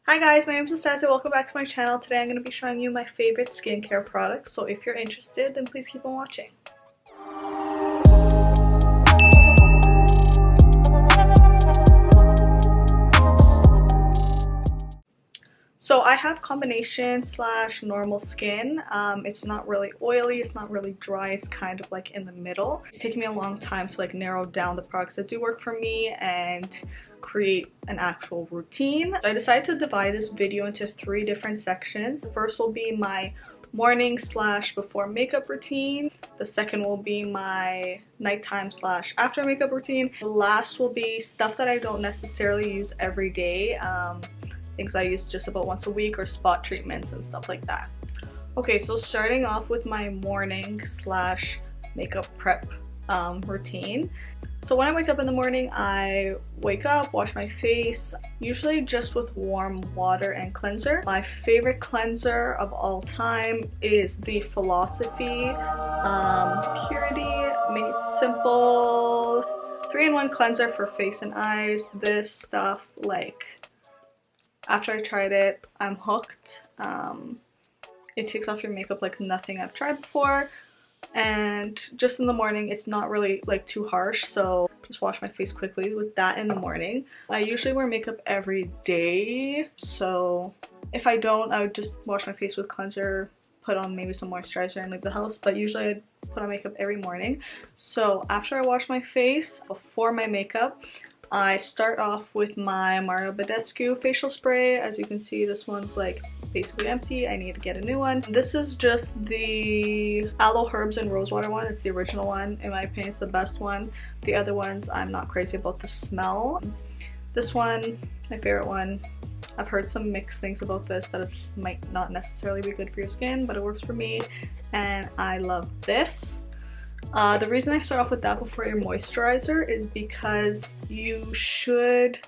Hi guys, my name is Sassy. Welcome back to my channel. Today I'm going to be showing you my favorite skincare products, so if you're interested, then please keep on watching. So I have combination slash normal skin. It's not really oily, it's not really dry, it's kind of like in the middle. It's taken me a long time to like narrow down the products that do work for me and create an actual routine. So I decided to divide this video into 3 different sections. The first will be my morning slash before makeup routine. The second will be my nighttime slash after makeup routine. The last will be stuff that I don't necessarily use every day. Things I use just about once a week, or spot treatments and stuff like that. Okay, so starting off with my morning slash makeup prep routine. So when I wake up in the morning, I wake up, wash my face, usually just with warm water and cleanser. My favorite cleanser of all time is the Philosophy Purity Made Simple 3-in-1 cleanser for face and eyes. This stuff, like, after I tried it, I'm hooked. It takes off your makeup like nothing I've tried before, and just in the morning it's not really like too harsh, so just wash my face quickly with that in the morning. I usually wear makeup every day, so if I don't, I would just wash my face with cleanser, put on maybe some moisturizer and leave the house, but usually I put on makeup every morning. So after I wash my face, before my makeup, I start off with my Mario Badescu facial spray. As you can see, this one's like basically empty. I need to get a new one. This is just the Aloe Herbs and Rosewater one. It's the original one. In my opinion, it's the best one. The other ones, I'm not crazy about the smell. This one, my favorite one. I've heard some mixed things about this, that it might not necessarily be good for your skin, but it works for me, and I love this. The reason I start off with that before your moisturizer is because you should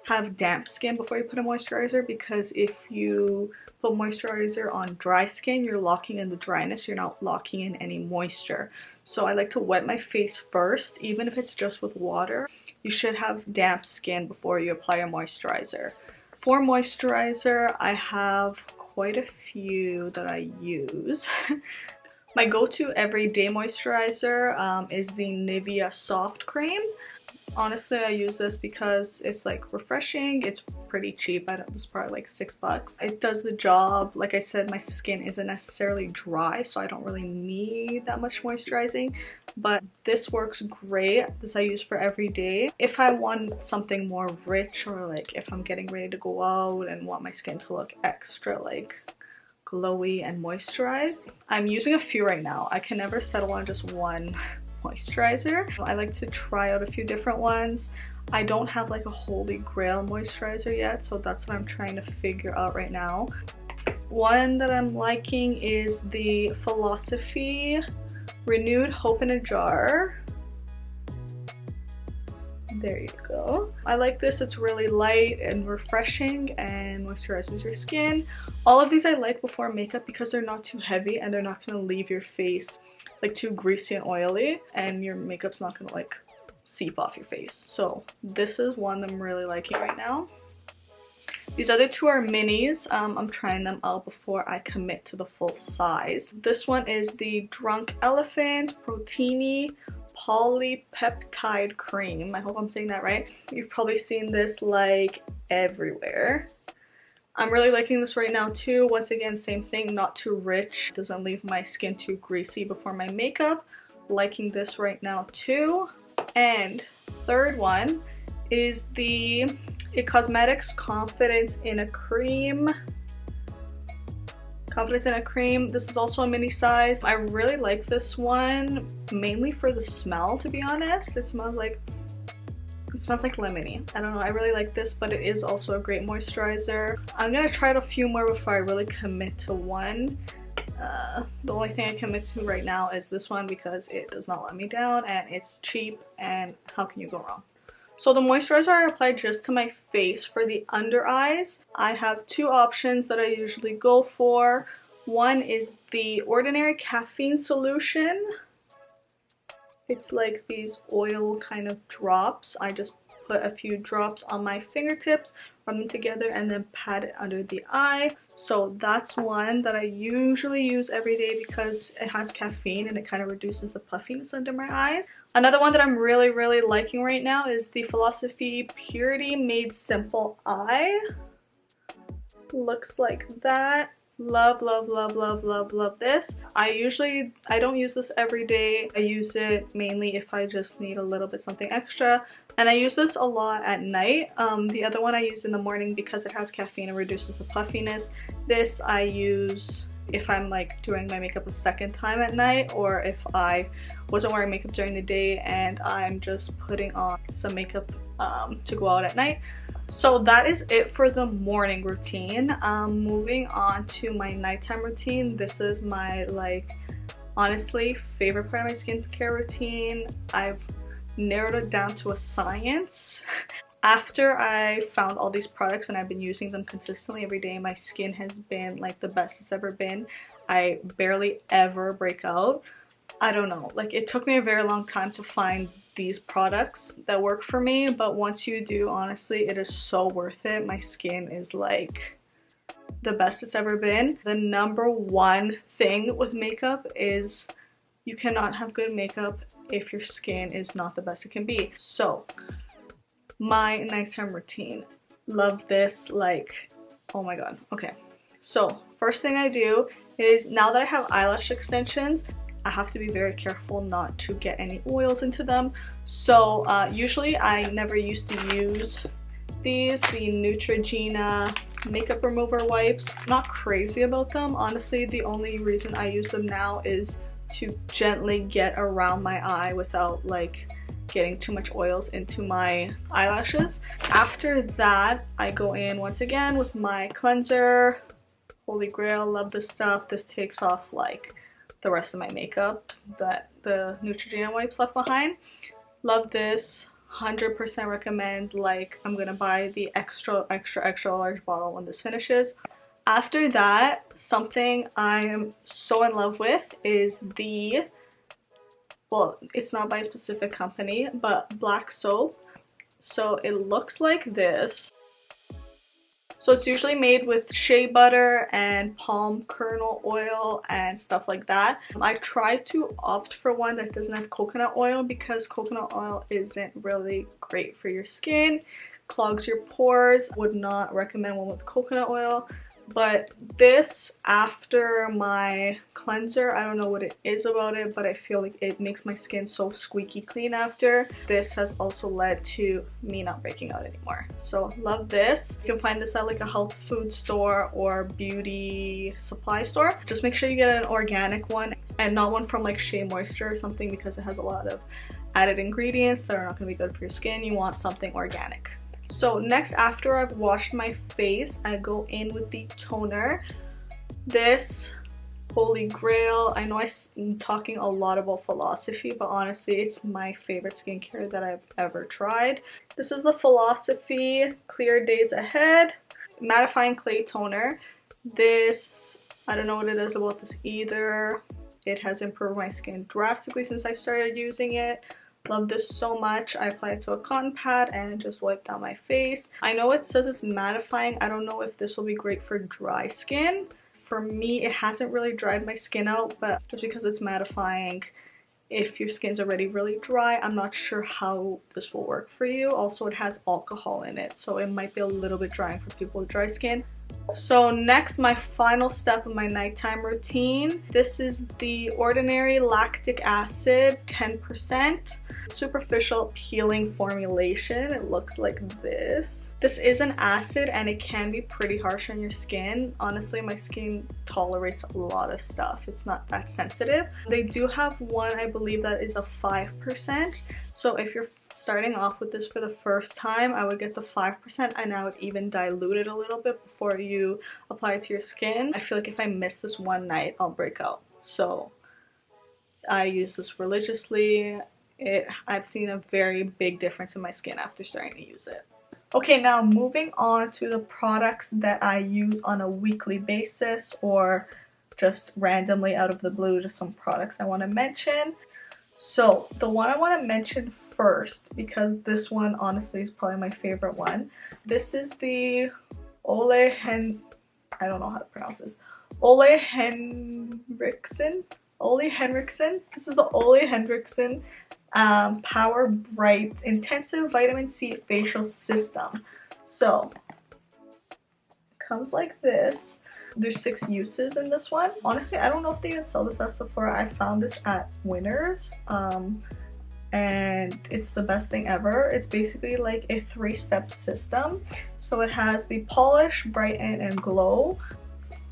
have damp skin before you put a moisturizer, because if you put moisturizer on dry skin, you're locking in the dryness, you're not locking in any moisture. So I like to wet my face first, even if it's just with water. You should have damp skin before you apply your moisturizer. For moisturizer, I have quite a few that I use. My go-to everyday moisturizer is the Nivea Soft Cream. Honestly, I use this because it's like refreshing. It's pretty cheap. It's probably like $6. It does the job. Like I said, my skin isn't necessarily dry, so I don't really need that much moisturizing. But this works great. This I use for every day. If I want something more rich, or like if I'm getting ready to go out and want my skin to look extra like glowy and moisturized, I'm using a few right now. I can never settle on just one moisturizer. I like to try out a few different ones. I don't have like a holy grail moisturizer yet, so that's what I'm trying to figure out right now. One that I'm liking is the Philosophy Renewed Hope in a Jar. There you go. I like this. It's really light and refreshing and moisturizes your skin. All of these I like before makeup because they're not too heavy and they're not going to leave your face like too greasy and oily, and your makeup's not going to like seep off your face. So this is one I'm really liking right now. These other two are minis. I'm trying them out before I commit to the full size. This one is the Drunk Elephant Proteini Polypeptide Cream. I hope I'm saying that right. You've probably seen this like everywhere. I'm really liking this right now too. Once again, same thing, not too rich. Doesn't leave my skin too greasy before my makeup. Liking this right now too. And third one is the It Cosmetics Confidence in a Cream. Confidence in a Cream. This is also a mini size. I really like this one, mainly for the smell, to be honest. It smells like lemony. I don't know, I really like this, but it is also a great moisturizer. I'm gonna try out a few more before I really commit to one. The only thing I commit to right now is this one because it does not let me down and it's cheap, and how can you go wrong? So the moisturizer I apply just to my face. For the under eyes, I have 2 options that I usually go for. One is the Ordinary Caffeine Solution. It's like these oil kind of drops. I just put a few drops on my fingertips, run them together, and then pat it under the eye. So that's one that I usually use every day because it has caffeine and it kind of reduces the puffiness under my eyes. Another one that I'm really liking right now is the Philosophy Purity Made Simple Eye. Looks like that. Love this. I don't use this every day. I use it mainly if I just need a little bit something extra, and I use this a lot at night. The other one I use in the morning because it has caffeine and reduces the puffiness. This I use if I'm like doing my makeup a second time at night, or if I wasn't wearing makeup during the day and I'm just putting on some makeup to go out at night. So that is it for the morning routine. Moving on to my nighttime routine. This is my, like, honestly favorite part of my skincare routine. I've narrowed it down to a science. After I found all these products and I've been using them consistently every day, my skin has been like the best it's ever been. I barely ever break out. I don't know, like it took me a very long time to find these products that work for me, but once you do, honestly, it is so worth it. My skin is like the best it's ever been. The number one thing with makeup is you cannot have good makeup if your skin is not the best it can be. So my nighttime routine, love this, like, oh my god. Okay, so first thing I do is, now that I have eyelash extensions, I have to be very careful not to get any oils into them. So usually I never used to use these, the Neutrogena makeup remover wipes. Not crazy about them. Honestly, the only reason I use them now is to gently get around my eye without like getting too much oils into my eyelashes. After that, I go in once again with my cleanser. Holy grail, love this stuff. This takes off like the rest of my makeup that the Neutrogena wipes left behind. Love this. 100% recommend. Like, I'm gonna buy the extra large bottle when this finishes. After that, something I am so in love with is the, well, it's not by a specific company, but black soap. So it looks like this. So it's usually made with shea butter and palm kernel oil and stuff like that. I try to opt for one that doesn't have coconut oil because coconut oil isn't really great for your skin, clogs your pores. Would not recommend one with coconut oil. But this, after my cleanser, I don't know what it is about it, but I feel like it makes my skin so squeaky clean after. This has also led to me not breaking out anymore. So love this. You can find this at like a health food store or beauty supply store. Just make sure you get an organic one and not one from like Shea Moisture or something, because it has a lot of added ingredients that are not going to be good for your skin. You want something organic. So next, after I've washed my face, I go in with the toner. This, holy grail. I know I'm talking a lot about Philosophy, but honestly, it's my favorite skincare that I've ever tried. This is the Philosophy Clear Days Ahead Mattifying Clay Toner. This, I don't know what it is about this either. It has improved my skin drastically since I started using it. Love this so much. I apply it to a cotton pad and just wipe down my face. I know it says it's mattifying. I don't know if this will be great for dry skin. For me, it hasn't really dried my skin out, but just because it's mattifying, if your skin's already really dry, I'm not sure how this will work for you. Also, it has alcohol in it, so it might be a little bit drying for people with dry skin. So next, my final step of my nighttime routine. This is the Ordinary Lactic Acid 10% Superficial Peeling Formulation. It looks like this. This is an acid and it can be pretty harsh on your skin. Honestly, my skin tolerates a lot of stuff. It's not that sensitive. They do have one, I believe, that is a 5%. So if you're starting off with this for the first time, I would get the 5% and I would even dilute it a little bit before you apply it to your skin. I feel like if I miss this one night, I'll break out. So I use this religiously. I've seen a very big difference in my skin after starting to use it. Okay, now moving on to the products that I use on a weekly basis or just randomly out of the blue, just some products I want to mention. So the one I want to mention first, because this one honestly is probably my favorite one. This is the I don't know how to pronounce this. Ole Henriksen. This is the Ole Henriksen Power Bright Intensive Vitamin C Facial System. So it comes like this. There's 6 uses in this one. Honestly, I don't know if they even sell this at Sephora. I found this at Winners, and it's the best thing ever. It's basically like a 3-step system. So it has the polish, brighten, and glow.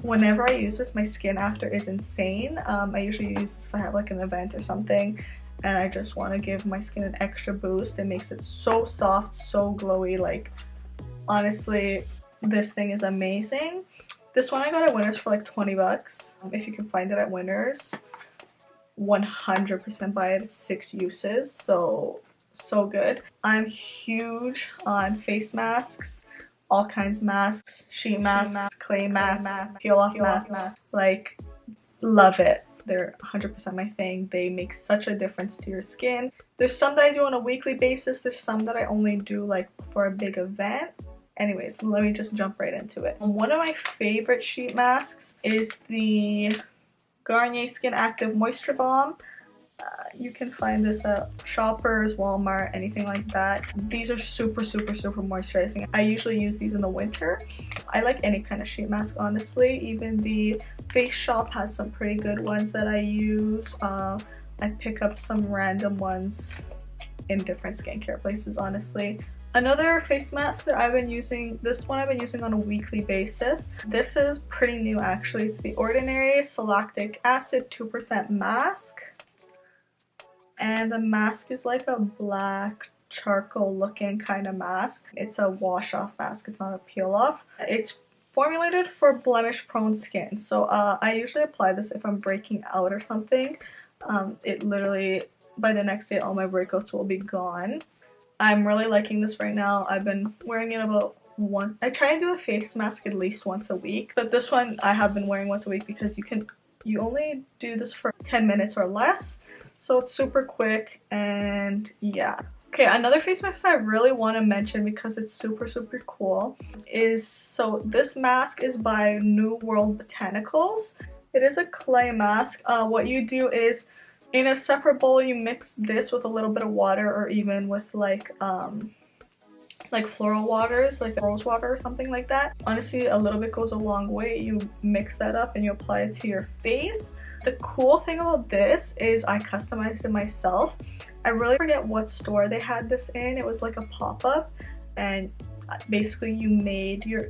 Whenever I use this, my skin after is insane. I usually use this if I have like an event or something and I just want to give my skin an extra boost. It makes it so soft, so glowy. Like, honestly, this thing is amazing. This one I got at Winners for like 20 bucks. If you can find it at Winners, 100% buy it. It's 6 uses, so good. I'm huge on face masks, all kinds of masks, sheet masks, clay masks, peel off masks. Like, love it. They're 100% my thing. They make such a difference to your skin. There's some that I do on a weekly basis. There's some that I only do like for a big event. Anyways, let me just jump right into it. One of my favorite sheet masks is the Garnier Skin Active Moisture Balm. You can find this at Shoppers, Walmart, anything like that. These are super moisturizing. I usually use these in the winter. I like any kind of sheet mask, honestly. Even the Face Shop has some pretty good ones that I use. I pick up some random ones in different skincare places, honestly. Another face mask that I've been using, this one I've been using on a weekly basis. This is pretty new actually. It's the Ordinary Lactic Acid 2% mask. And the mask is like a black charcoal looking kind of mask. It's a wash off mask, it's not a peel off. It's formulated for blemish prone skin. So I usually apply this if I'm breaking out or something. It literally, by the next day, all my breakouts will be gone. I'm really liking this right now. I've been wearing it about once. I try to do a face mask at least once a week, but this one I have been wearing once a week because you only do this for 10 minutes or less. So it's super quick, and yeah. Okay, another face mask I really want to mention because it's super cool is, so this mask is by New World Botanicals. It is a clay mask. What you do is, in a separate bowl, you mix this with a little bit of water, or even with like floral waters, like rose water or something like that. Honestly, a little bit goes a long way. You mix that up and you apply it to your face. The cool thing about this is I customized it myself. I really forget what store they had this in. It was like a pop-up, and basically you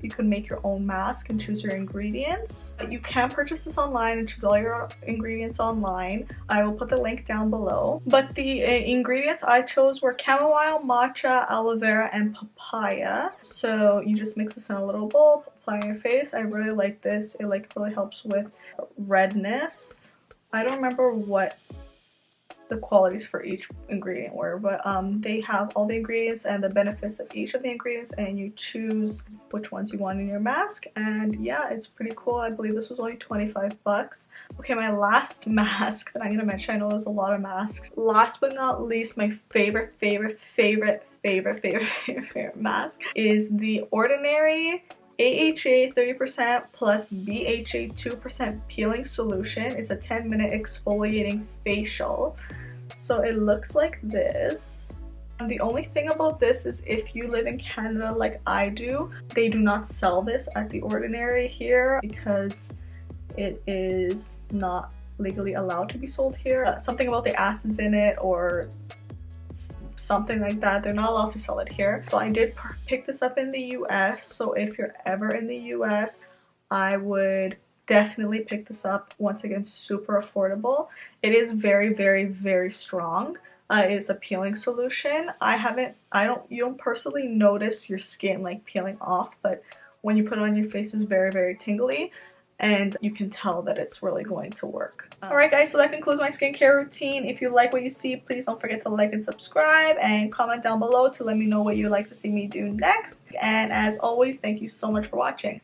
could make your own mask and choose your ingredients. You can purchase this online and choose all your ingredients online. I will put the link down below. But the ingredients I chose were chamomile, matcha, aloe vera, and papaya. So you just mix this in a little bowl, apply on your face. I really like this. It like really helps with redness. I don't remember what the qualities for each ingredient were, but they have all the ingredients and the benefits of each of the ingredients, and you choose which ones you want in your mask. And yeah, it's pretty cool. I believe this was only 25 bucks. Okay, my last mask that I'm gonna mention, I know there's a lot of masks. Last but not least, my favorite mask is the Ordinary AHA 30% plus BHA 2% peeling solution. It's a 10-minute exfoliating facial. So it looks like this. And the only thing about this is if you live in Canada like I do, they do not sell this at the Ordinary here because it is not legally allowed to be sold here. Something about the acids in it or something like that. They're not allowed to sell it here. So I did pick this up in the US. So if you're ever in the US, I would definitely pick this up. Once again, super affordable. It is very strong. It's a peeling solution. You don't personally notice your skin like peeling off, but when you put it on your face, it's very tingly. And you can tell that it's really going to work. Alright guys, so that concludes my skincare routine. If you like what you see, please don't forget to like and subscribe, and comment down below to let me know what you'd like to see me do next. And as always, thank you so much for watching.